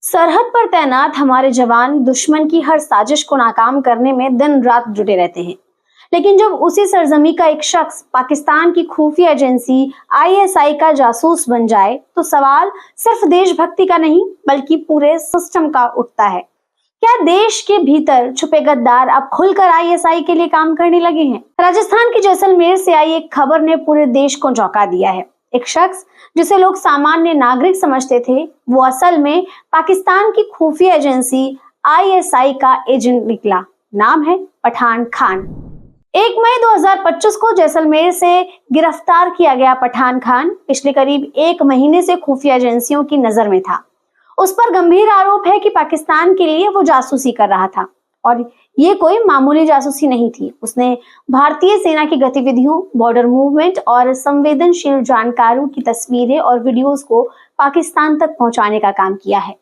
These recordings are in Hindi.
सरहद पर तैनात हमारे जवान दुश्मन की हर साजिश को नाकाम करने में दिन रात जुटे रहते हैं। लेकिन जब उसी सरजमी का एक शख्स पाकिस्तान की खुफिया एजेंसी आईएसआई का जासूस बन जाए तो सवाल सिर्फ देशभक्ति का नहीं बल्कि पूरे सिस्टम का उठता है। क्या देश के भीतर छुपे गद्दार अब खुलकर आईएसआई के लिए काम करने लगे हैं? राजस्थान के जैसलमेर से आई एक खबर ने पूरे देश को चौंका दिया है। एक शख्स जिसे लोग सामान्य नागरिक समझते थे, वो असल में पाकिस्तान की खुफिया एजेंसी आईएसआई का एजेंट निकला। नाम है पठान खान। 1 मई 2025 को जैसलमेर से गिरफ्तार किया गया पठान खान पिछले करीब 1 महीने से खुफिया एजेंसियों की नजर में था। उस पर गंभीर आरोप है कि पाकिस्तान के लिए वो जासूसी कर रहा था और ये कोई मामूली जासूसी नहीं थी। उसने भारतीय सेना की गतिविधियों, बॉर्डर मूवमेंट और संवेदनशील जानकारों की तस्वीरें और वीडियोस को पाकिस्तान तक पहुंचाने का काम किया है।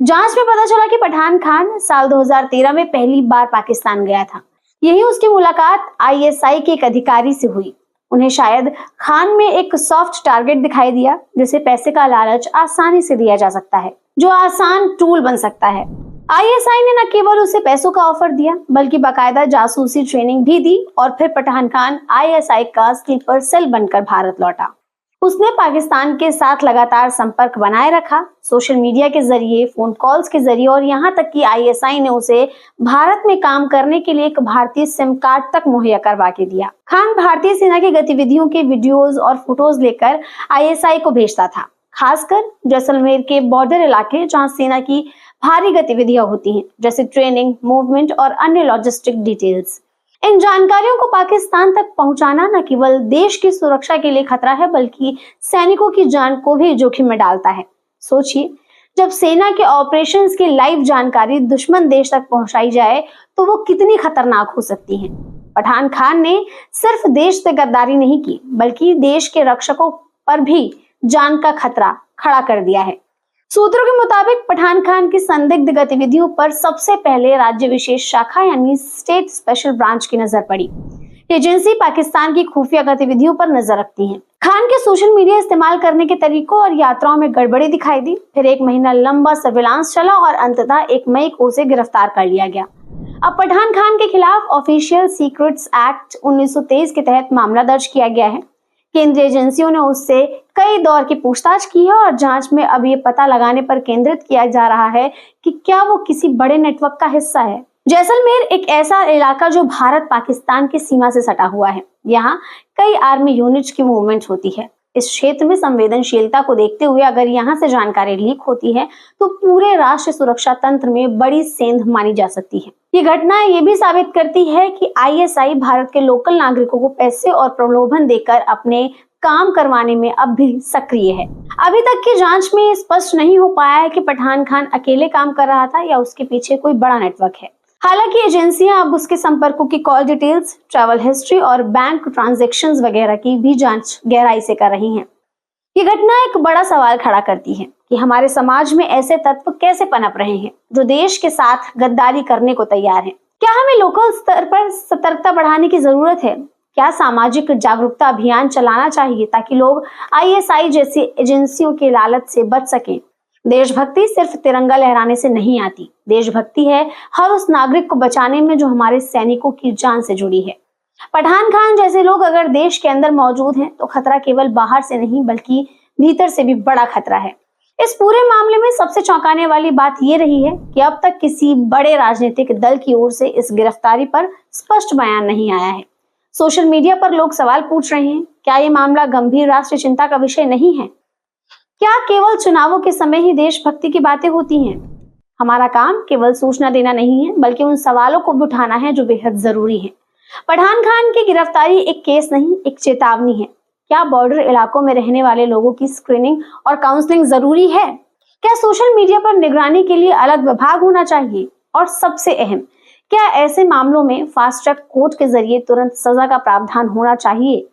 जांच में पता चला कि पठान खान साल 2013 में पहली बार पाकिस्तान गया था। यही उसकी मुलाकात आईएसआई के एक अधिकारी से हुई। उन्हें शायद खान में एक सॉफ्ट टारगेट दिखाई दिया, जिसे पैसे का लालच आसानी से दिया जा सकता है, जो आसान टूल बन सकता है। आईएसआई ने न केवल उसे पैसों का ऑफर दिया बल्कि बाकायदा जासूसी ट्रेनिंग भी दी और फिर पठान खान आईएसआई का स्लीपर सेल बनकर भारत लौटा। उसने पाकिस्तान के साथ लगातार संपर्क बनाए रखा, सोशल मीडिया के जरिए, फोन कॉल्स के जरिए और यहाँ तक कि आईएसआई ने उसे भारत में काम करने के लिए एक भारतीय सिम कार्ड तक मुहैया करवा के दिया। खान भारतीय सेना की गतिविधियों के वीडियोज और फोटोज लेकर आईएसआई को भेजता था, खासकर जैसलमेर के बॉर्डर इलाके जहाँ सेना की भारी गतिविधियां होती हैं, जैसे ट्रेनिंग, मूवमेंट और अन्य लॉजिस्टिक डिटेल्स। इन जानकारियों को पाकिस्तान तक पहुंचाना न केवल देश की सुरक्षा के लिए खतरा है बल्कि सैनिकों की जान को भी जोखिम में डालता है। सोचिए, जब सेना के ऑपरेशंस की लाइव जानकारी दुश्मन देश तक पहुंचाई जाए तो वो कितनी खतरनाक हो सकती है। पठान खान ने सिर्फ देश से गद्दारी नहीं की बल्कि देश के रक्षकों पर भी जान का खतरा खड़ा कर दिया है। सूत्रों के मुताबिक पठान खान की संदिग्ध गतिविधियों पर सबसे पहले राज्य विशेष शाखा यानी स्टेट स्पेशल ब्रांच की नजर पड़ी। एजेंसी पाकिस्तान की खुफिया गतिविधियों पर नजर रखती है। खान के सोशल मीडिया इस्तेमाल करने के तरीकों और यात्राओं में गड़बड़ी दिखाई दी। फिर 1 महीना लंबा सर्विलांस चला और अंततः 1 मई को उसे गिरफ्तार कर लिया गया। अब पठान खान के खिलाफ ऑफिशियल सीक्रेट्स एक्ट 1923 के तहत मामला दर्ज किया गया है। केंद्रीय एजेंसियों ने उससे कई दौर की पूछताछ की है और जांच में अब ये पता लगाने पर केंद्रित किया जा रहा है कि क्या वो किसी बड़े नेटवर्क का हिस्सा है। जैसलमेर एक ऐसा इलाका जो भारत पाकिस्तान की सीमा से सटा हुआ है। यहाँ कई आर्मी यूनिट्स की मूवमेंट होती है। इस क्षेत्र में संवेदनशीलता को देखते हुए अगर यहाँ से जानकारी लीक होती है तो पूरे राष्ट्रीय सुरक्षा तंत्र में बड़ी सेंध मानी जा सकती है। ये घटना ये भी साबित करती है कि आईएसआई भारत के लोकल नागरिकों को पैसे और प्रलोभन देकर अपने काम करवाने में अब भी सक्रिय है। अभी तक की जांच में स्पष्ट नहीं हो पाया है कि पठान खान अकेले काम कर रहा था या उसके पीछे कोई बड़ा नेटवर्क है। हालांकि एजेंसियां अब उसके संपर्कों की कॉल डिटेल्स, ट्रैवल हिस्ट्री और बैंक ट्रांजैक्शंस वगैरह की भी जांच गहराई से कर रही हैं। ये घटना एक बड़ा सवाल खड़ा करती है कि हमारे समाज में ऐसे तत्व कैसे पनप रहे हैं जो देश के साथ गद्दारी करने को तैयार हैं। क्या हमें लोकल स्तर पर सतर्कता बढ़ाने की जरूरत है? क्या सामाजिक जागरूकता अभियान चलाना चाहिए ताकि लोग आईएसआई जैसी एजेंसियों के लालच से बच सकें? देशभक्ति सिर्फ तिरंगा लहराने से नहीं आती। देशभक्ति है हर उस नागरिक को बचाने में जो हमारे सैनिकों की जान से जुड़ी है। पठान खान जैसे लोग अगर देश के अंदर मौजूद हैं तो खतरा केवल बाहर से नहीं बल्कि भीतर से भी बड़ा खतरा है। इस पूरे मामले में सबसे चौंकाने वाली बात यह रही है कि अब तक किसी बड़े राजनीतिक दल की ओर से इस गिरफ्तारी पर स्पष्ट बयान नहीं आया है। सोशल मीडिया पर लोग सवाल पूछ रहे हैं, क्या ये मामला गंभीर राष्ट्रीय चिंता का विषय नहीं है? क्या केवल चुनावों के समय ही देशभक्ति की बातें होती हैं? हमारा काम केवल सूचना देना नहीं है बल्कि उन सवालों को भी उठाना है जो बेहद जरूरी है। पठान खान की गिरफ्तारी एक केस नहीं, एक चेतावनी है। क्या बॉर्डर इलाकों में रहने वाले लोगों की स्क्रीनिंग और काउंसलिंग जरूरी है? क्या सोशल मीडिया पर निगरानी के लिए अलग विभाग होना चाहिए? और सबसे अहम, क्या ऐसे मामलों में फास्ट ट्रैक कोर्ट के जरिए तुरंत सजा का प्रावधान होना चाहिए?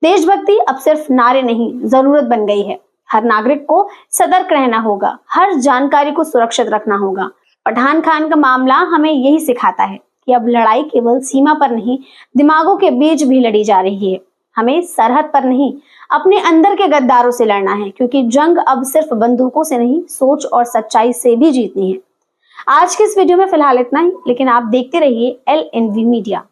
देशभक्ति अब सिर्फ नारे नहीं, जरूरत बन गई है। हर नागरिक को सतर्क रहना होगा, हर जानकारी को सुरक्षित रखना होगा। पठान खान का मामला हमें यही सिखाता है कि अब लड़ाई केवल सीमा पर नहीं, दिमागों के बीच भी लड़ी जा रही है। हमें सरहद पर नहीं, अपने अंदर के गद्दारों से लड़ना है, क्योंकि जंग अब सिर्फ बंदूकों से नहीं, सोच और सच्चाई से भी जीतनी है। आज के इस वीडियो में फिलहाल इतना ही, लेकिन आप देखते रहिए LNV मीडिया।